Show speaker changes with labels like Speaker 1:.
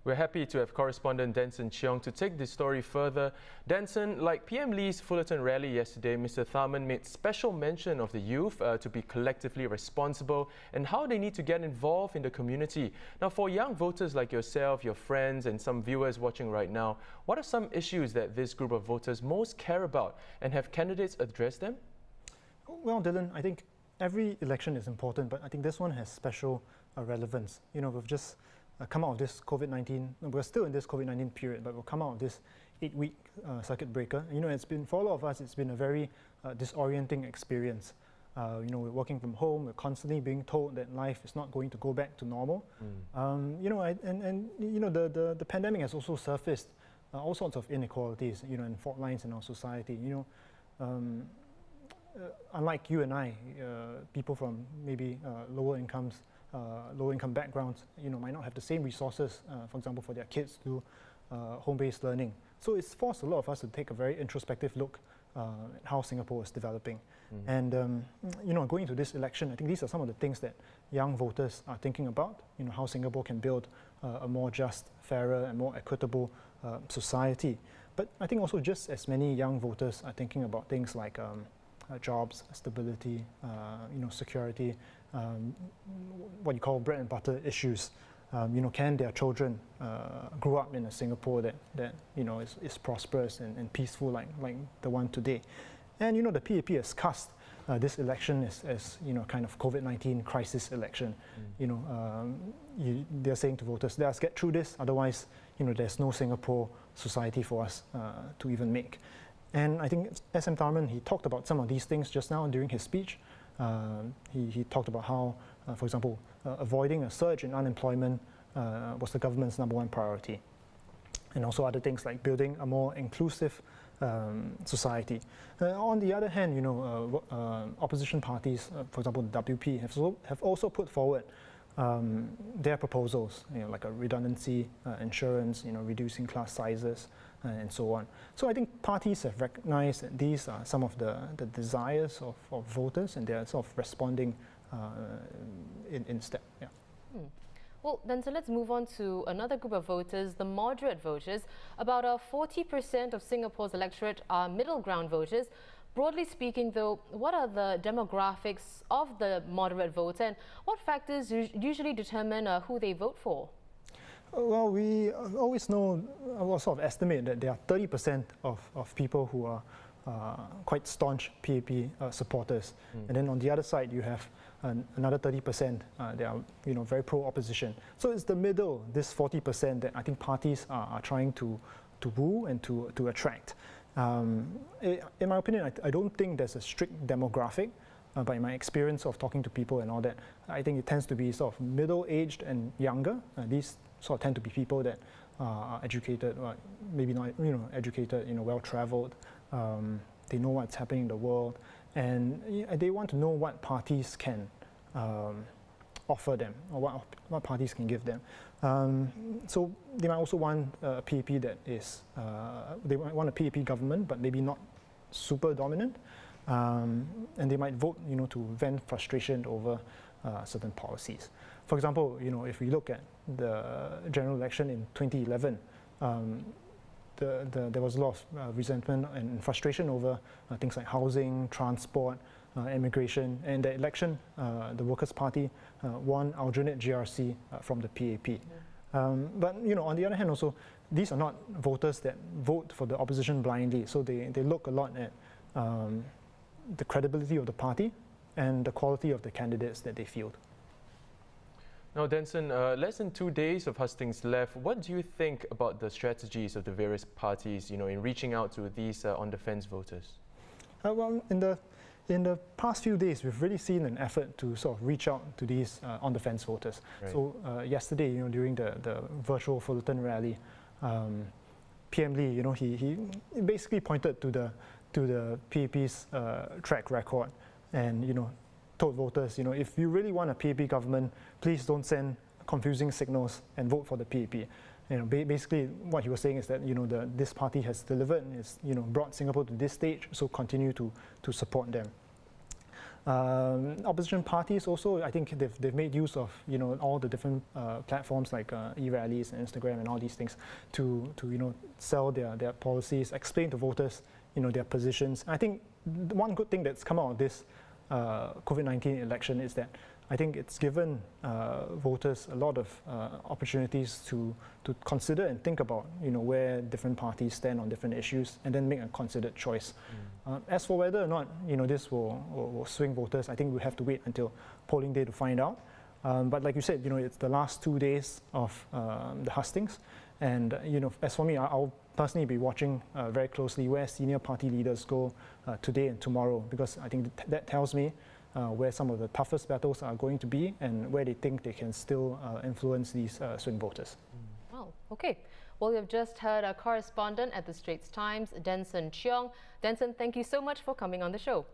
Speaker 1: We're happy to have Correspondent Danson Cheong to take this story further. Danson, like PM Lee's Fullerton rally yesterday, Mr. Tharman made special mention of the youth to be collectively responsible and how they need to get involved in the community. Now, for young voters like yourself, your friends and some viewers watching right now, what are some issues that this group of voters most care about, and have candidates addressed them?
Speaker 2: Well, Dylan, I think every election is important, but I think this one has special relevance. You know, we've just come out of this COVID-19, we're still in this COVID-19 period, but we'll come out of this 8-week circuit breaker. You know, it's been, for a lot of us, it's been a very disorienting experience. You know, we're working from home, we're constantly being told that life is not going to go back to normal. You know, you know, the pandemic has also surfaced all sorts of inequalities, you know, and fault lines in our society. You know, unlike you and I, people from maybe lower income backgrounds, you know, might not have the same resources, for example, for their kids to do home-based learning. So it's forced a lot of us to take a very introspective look at how Singapore is developing. And, you know, going into this election, I think these are some of the things that young voters are thinking about, you know, how Singapore can build a more just, fairer and more equitable society. But I think also just as many young voters are thinking about things like jobs, stability, you know, security, what you call bread and butter issues. You know, can their children grow up in a Singapore that you know is prosperous and peaceful like the one today? And you know, the PAP has cast this election as you know, kind of COVID-19 crisis election. You know, they're saying to voters, let us get through this, otherwise, you know, there's no Singapore society for us to even make. And I think SM Tharman, he talked about some of these things just now during his speech. He talked about how, for example, avoiding a surge in unemployment was the government's #1 priority. And also other things like building a more inclusive society. On the other hand, you know, opposition parties, for example, the WP, have also put forward their proposals, you know, like a redundancy insurance, you know, reducing class sizes, and so on. So I think parties have recognized that these are some of the desires of voters, and they're sort of responding in step. Yeah.
Speaker 3: Well, then, so let's move on to another group of voters, the moderate voters. About 40% of Singapore's electorate are middle ground voters. Broadly speaking, though, what are the demographics of the moderate voter, and what factors usually determine who they vote for?
Speaker 2: Well, we always know, or sort of estimate that there are 30% of people who are quite staunch PAP supporters. And then on the other side, you have another 30% that are, you know, very pro-opposition. So it's the middle, this 40%, that I think parties are trying to woo and to attract. In my opinion, I don't think there's a strict demographic, but in my experience of talking to people and all that, I think it tends to be sort of middle-aged and younger. These sort of tend to be people that are educated, or maybe not, you know, educated, you know, well-traveled. They know what's happening in the world, and they want to know what parties can offer them, or what parties can give them. So they might also want a PAP that is, they might want a PAP government, but maybe not super dominant. And they might vote, you know, to vent frustration over certain policies. For example, you know, if we look at the general election in 2011, there was a lot of resentment and frustration over things like housing, transport, immigration, and the election, the Workers' Party won alternate GRC from the PAP. But you know, on the other hand, also these are not voters that vote for the opposition blindly. So they look a lot at the credibility of the party and the quality of the candidates that they field.
Speaker 1: Now, Danson, less than 2 days of hustings left. What do you think about the strategies of the various parties, you know, in reaching out to these on-the-fence voters?
Speaker 2: Well, in the past few days, we've really seen an effort to sort of reach out to these on-the-fence voters. Right. So yesterday, you know, during the virtual Fullerton rally, PM Lee, you know, he basically pointed to the PAP's track record, and you know, told voters, you know, if you really want a PAP government, please don't send confusing signals and vote for the PAP. You know, basically what he was saying is that, you know, this party has delivered and has, you know, brought Singapore to this stage, so continue to support them. Opposition parties also, I think they've made use of all the different platforms like e-rallies and Instagram and all these things to sell their policies, explain to voters their positions. I think one good thing that's come out of this COVID-19 election is that I think it's given voters a lot of opportunities to consider and think about where different parties stand on different issues and then make a considered choice. As for whether or not this will swing voters, I think we have to wait until polling day to find out. But like you said, it's the last 2 days of the hustings, and as for me, I'll personally be watching very closely where senior party leaders go today and tomorrow, because I think that tells me where some of the toughest battles are going to be and where they think they can still influence these swing voters.
Speaker 3: Wow, okay. Well, you've just heard our correspondent at the Straits Times, Danson Cheong. Danson, thank you so much for coming on the show.